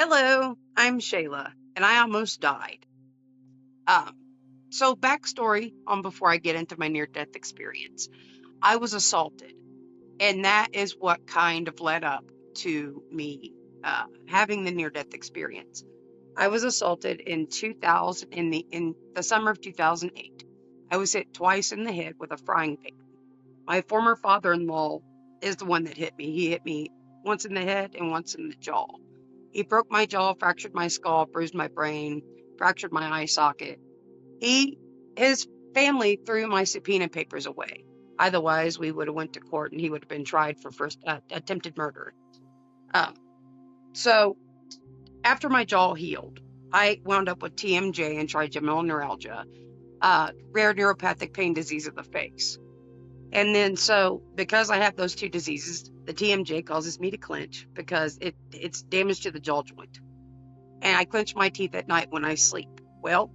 Hello, I'm Shayla, and I almost died. Um, so backstory on before I get into my near-death experience. I was assaulted, and that is what kind of led up to me having the near-death experience. I was assaulted in 2000 in the summer of 2008. I was hit twice in the head with a frying pan. My former father-in-law is the one that hit me. He hit me once in the head and once in the jaw. He broke my jaw, fractured my skull, bruised my brain, fractured my eye socket. His family threw my subpoena papers away. Otherwise, we would have went to court and he would have been tried for first attempted murder. Um, so after my jaw healed, I wound up with TMJ and trigeminal neuralgia, rare neuropathic pain disease of the face. And then, so because I have those two diseases, the TMJ causes me to clench because it's damage to the jaw joint. And I clench my teeth at night when I sleep. Well,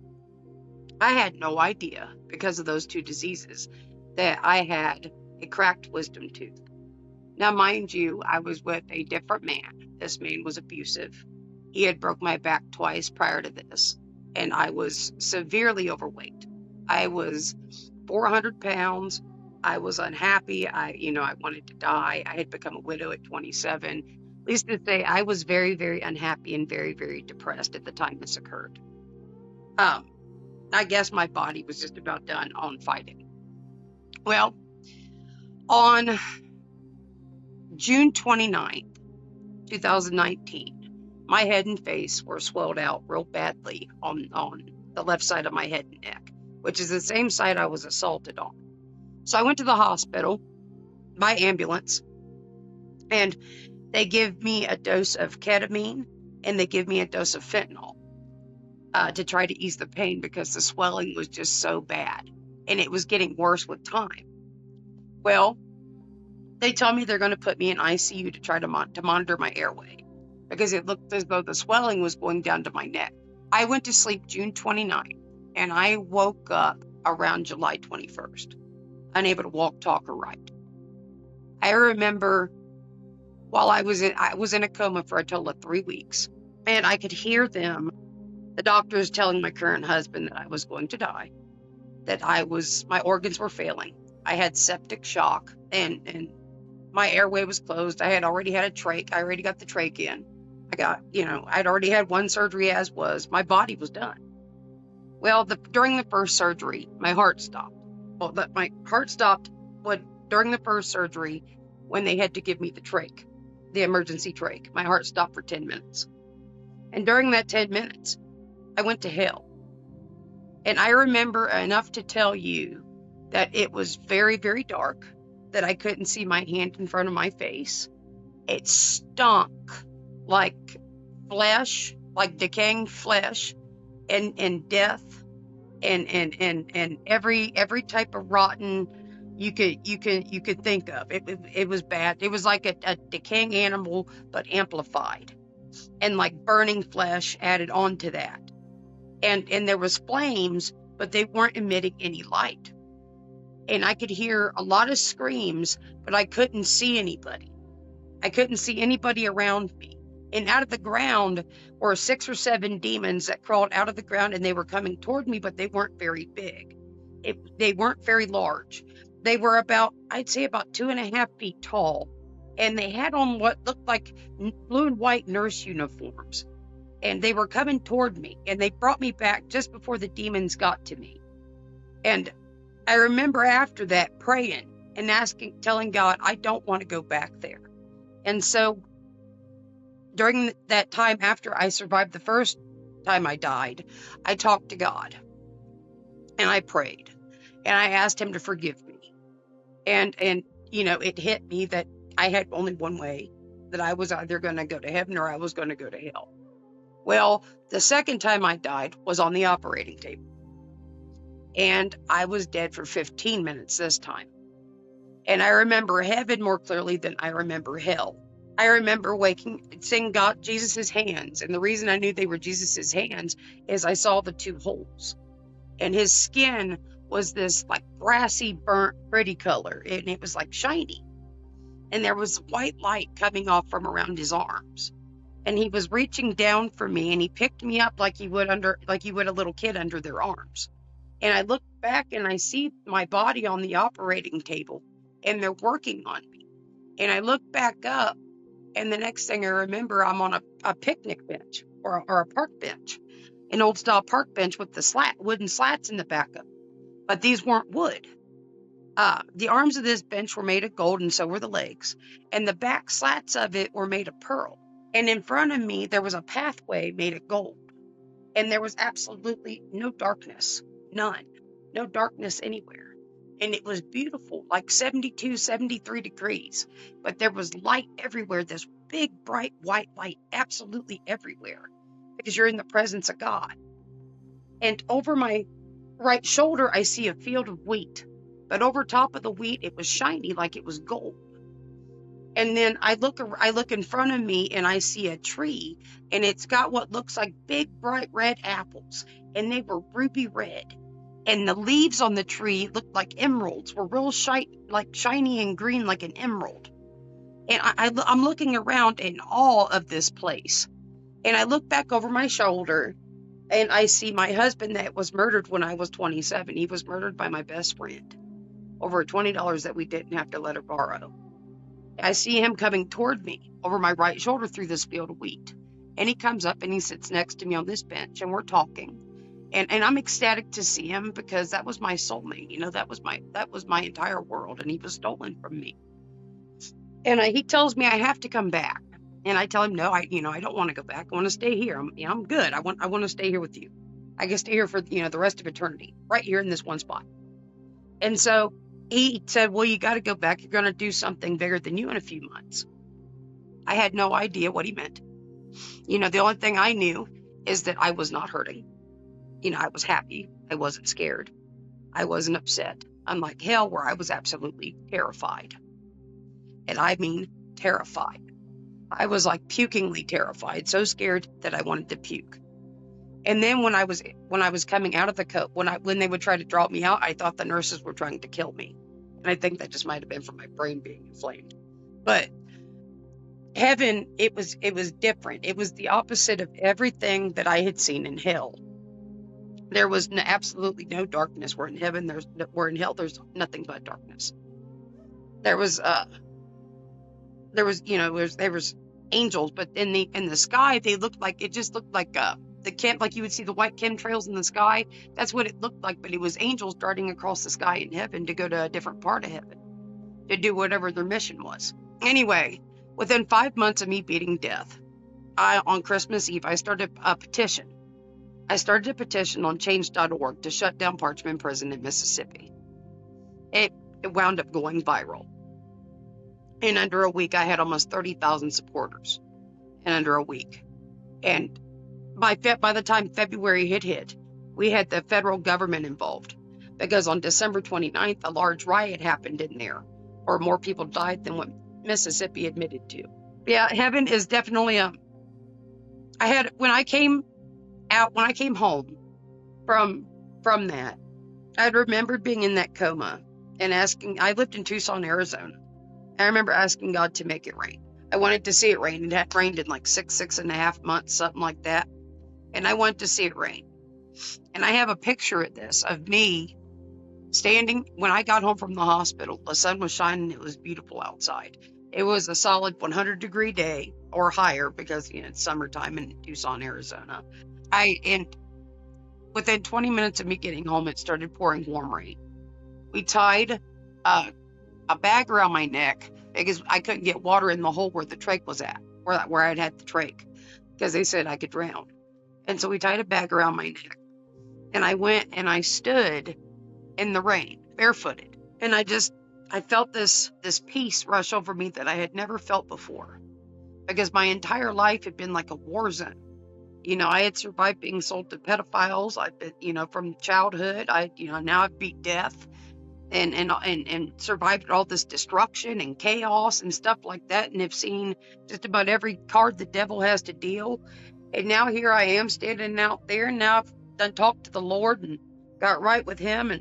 I had no idea because of those two diseases that I had a cracked wisdom tooth. Now, mind you, I was with a different man. This man was abusive. He had broke my back twice prior to this, and I was severely overweight. I was 400 pounds. I was unhappy. I wanted to die. I had become a widow at 27. Needless to say, I was very, very unhappy and very, very depressed at the time this occurred. I guess my body was just about done on fighting. Well, on June 29th, 2019, my head and face were swelled out real badly on the left side of my head and neck, which is the same side I was assaulted on. So I went to the hospital by ambulance, and they give me a dose of ketamine and they give me a dose of fentanyl to try to ease the pain because the swelling was just so bad and it was getting worse with time. Well, they tell me they're going to put me in ICU to try to monitor my airway because it looked as though the swelling was going down to my neck. I went to sleep June 29th and I woke up around July 21st. Unable to walk, talk, or write. I remember while I was in a coma for a total of 3 weeks, and I could hear them, the doctors telling my current husband that I was going to die, that my organs were failing. I had septic shock, and my airway was closed. I had already had a trach. I already got the trach in. I'd already had one surgery as was. My body was done. Well, during the first surgery, my heart stopped. Well, my heart stopped during the first surgery when they had to give me the trach, the emergency trach. My heart stopped for 10 minutes. And during that 10 minutes, I went to hell. And I remember enough to tell you that it was very, very dark, that I couldn't see my hand in front of my face. It stunk like flesh, like decaying flesh and death. And every type of rotten you could think of. It was bad. It was like a decaying animal, but amplified, and like burning flesh added on to that. And there was flames, but they weren't emitting any light. And I could hear a lot of screams, but I couldn't see anybody. I couldn't see anybody around me. And out of the ground were 6 or 7 demons that crawled out of the ground, and they were coming toward me, but they weren't very big. They weren't very large. They were I'd say about 2.5 feet tall, and they had on what looked like blue and white nurse uniforms. And they were coming toward me, and they brought me back just before the demons got to me. And I remember after that praying and telling God, I don't want to go back there. And so during that time after I survived the first time I died, I talked to God and I prayed and I asked him to forgive me. And it hit me that I had only one way, that I was either going to go to heaven or I was going to go to hell. Well, the second time I died was on the operating table. And I was dead for 15 minutes this time. And I remember heaven more clearly than I remember hell. I remember seeing God, Jesus's hands. And the reason I knew they were Jesus's hands is I saw the 2 holes. And his skin was this like brassy, burnt, pretty color. And it was like shiny. And there was white light coming off from around his arms. and he was reaching down for me, and he picked me up like you would a little kid under their arms. And I look back and I see my body on the operating table, and they're working on me. And I look back up, and the next thing I remember, I'm on a picnic bench or a park bench, an old style park bench with the wooden slats in the back of it. But these weren't wood. The arms of this bench were made of gold, and so were the legs. And the back slats of it were made of pearl. And in front of me, there was a pathway made of gold. And there was absolutely no darkness, none, no darkness anywhere. And it was beautiful, like 72, 73 degrees. But there was light everywhere, this big, bright, white light, absolutely everywhere, because you're in the presence of God. And over my right shoulder, I see a field of wheat. But over top of the wheat, it was shiny like it was gold. And then I look in front of me, and I see a tree, and it's got what looks like big, bright red apples, and they were ruby red. And the leaves on the tree looked like emeralds, were real shiny and green like an emerald. And I'm looking around in awe of this place. And I look back over my shoulder, and I see my husband that was murdered when I was 27. He was murdered by my best friend over $20 that we didn't have to let her borrow. I see him coming toward me over my right shoulder through this field of wheat. And he comes up and he sits next to me on this bench, and we're talking. And I'm ecstatic to see him, because that was my soulmate. You know, that was my entire world, and he was stolen from me. And he tells me I have to come back. And I tell him, no, I don't want to go back. I want to stay here. I'm good. I want to stay here with you. I can stay here for, the rest of eternity, right here in this one spot. And so he said, well, you got to go back. You're going to do something bigger than you in a few months. I had no idea what he meant. The only thing I knew is that I was not hurting. I was happy. I wasn't scared. I wasn't upset. Unlike hell, where I was absolutely terrified. And I mean terrified. I was like pukingly terrified, so scared that I wanted to puke. And then when I was coming out of the coma, when they would try to draw me out, I thought the nurses were trying to kill me. And I think that just might have been from my brain being inflamed. But heaven, it was different. It was the opposite of everything that I had seen in hell. There was absolutely no darkness. Where in hell, there's nothing but darkness. There was angels, but in the sky, they looked like like you would see the white chemtrails in the sky. That's what it looked like, but it was angels darting across the sky in heaven to go to a different part of heaven to do whatever their mission was. Anyway, within 5 months of me beating death, on Christmas Eve, I started a petition. I started a petition on change.org to shut down Parchman Prison in Mississippi. It wound up going viral. In under a week, I had almost 30,000 supporters in under a week. And by the time February had hit, we had the federal government involved, because on December 29th, a large riot happened in there, or more people died than what Mississippi admitted to. Yeah, heaven is definitely when I came home from that, I remembered being in that coma and I lived in Tucson, Arizona. I remember asking God to make it rain. I wanted to see it rain. It had rained in like 6.5 months, something like that. And I wanted to see it rain. And I have a picture of this, of me standing when I got home from the hospital. The sun was shining. It was beautiful outside. It was a solid 100-degree day or higher, because it's summertime in Tucson, Arizona. And within 20 minutes of me getting home, it started pouring warm rain. We tied a bag around my neck, because I couldn't get water in the hole where the trach was at, where I'd had the trach, because they said I could drown. And so we tied a bag around my neck, and I went and I stood in the rain, barefooted. And I felt this peace rush over me that I had never felt before, because my entire life had been like a war zone. I had survived being sold to pedophiles. I've been, from childhood. Now I've beat death and survived all this destruction and chaos and stuff like that, and have seen just about every card the devil has to deal. And now here I am standing out there, and now I've done talked to the Lord and got right with him,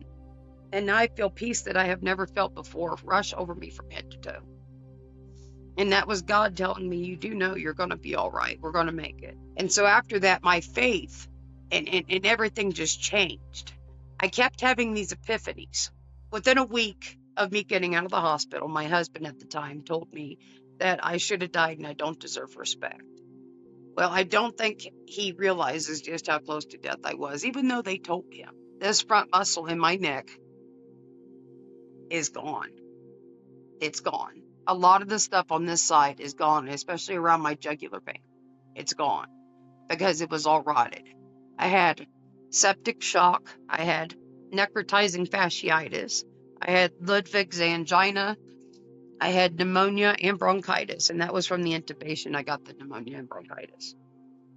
and now I feel peace that I have never felt before rush over me from head to toe. And that was God telling me, you do know you're going to be all right. We're going to make it. And so after that, my faith and everything just changed. I kept having these epiphanies. Within a week of me getting out of the hospital, my husband at the time told me that I should have died and I don't deserve respect. Well, I don't think he realizes just how close to death I was, even though they told him. This front muscle in my neck is gone. It's gone. A lot of the stuff on this side is gone, especially around my jugular vein. It's gone because it was all rotted. I had septic shock. I had necrotizing fasciitis. I had Ludwig's angina. I had pneumonia and bronchitis, and that was from the intubation. I got the pneumonia and bronchitis.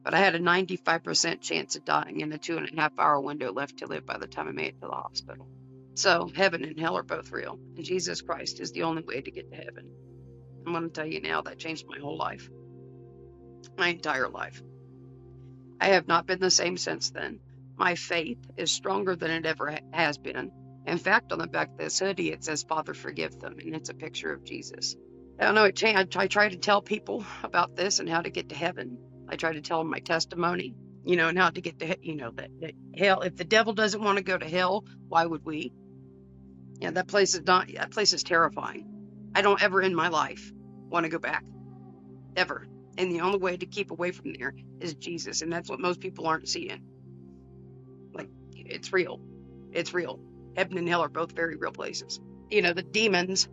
But I had a 95% chance of dying and a 2.5-hour window left to live by the time I made it to the hospital. So heaven and hell are both real, and Jesus Christ is the only way to get to heaven. I'm going to tell you now, that changed my whole life, my entire life. I have not been the same since then. My faith is stronger than it ever has been. In fact, on the back of this hoodie, it says, Father, forgive them, and it's a picture of Jesus. I don't know, it changed. I try to tell people about this and how to get to heaven. I try to tell them my testimony, and how to get to, that hell, if the devil doesn't want to go to hell, why would we? Yeah, that place is terrifying. I don't ever in my life want to go back, ever. And the only way to keep away from there is Jesus. And that's what most people aren't seeing. Like, it's real. It's real. Heaven and hell are both very real places. The demons,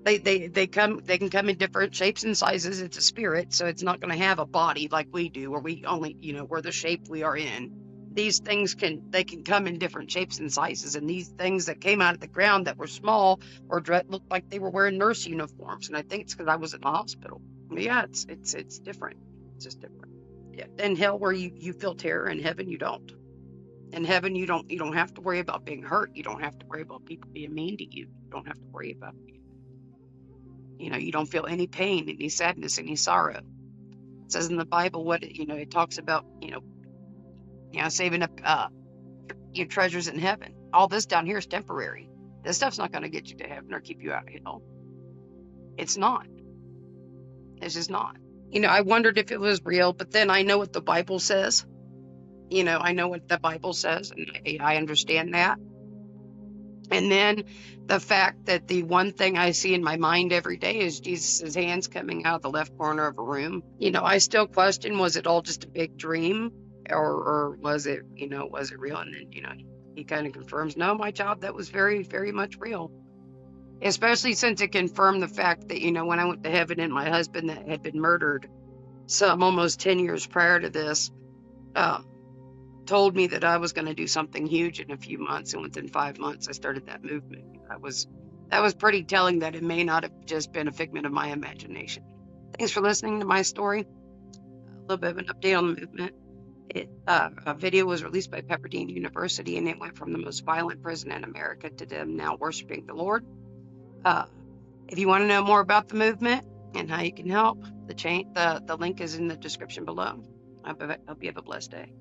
they can come in different shapes and sizes. It's a spirit, so it's not going to have a body like we do, or we only, we're the shape we are in. These things can come in different shapes and sizes, and these things that came out of the ground that were small or looked like they were wearing nurse uniforms, and I think it's because I was in the hospital. Yeah, it's different. It's just different. Yeah, in hell where you feel terror, in heaven you don't. In heaven you don't have to worry about being hurt. You don't have to worry about people being mean to you. You don't have to worry about you don't feel any pain, any sadness, any sorrow. It says in the Bible it talks about saving up your treasures in heaven. All this down here is temporary. This stuff's not going to get you to heaven or keep you out of hell. It's not. It's just not. I wondered if it was real, but then I know what the Bible says. I know what the Bible says, and I understand that. And then the fact that the one thing I see in my mind every day is Jesus' hands coming out of the left corner of a room. I still question, was it all just a big dream? Or was it real? And then, he kind of confirms, no, my child, that was very, very much real. Especially since it confirmed the fact that, when I went to heaven and my husband that had been murdered almost 10 years prior to this, told me that I was going to do something huge in a few months. And within 5 months, I started that movement. That was pretty telling that it may not have just been a figment of my imagination. Thanks for listening to my story. A little bit of an update on the movement. A video was released by Pepperdine University, and it went from the most violent prison in America to them now worshiping the Lord. If you want to know more about the movement and how you can help, the link is in the description below. I hope you have a blessed day.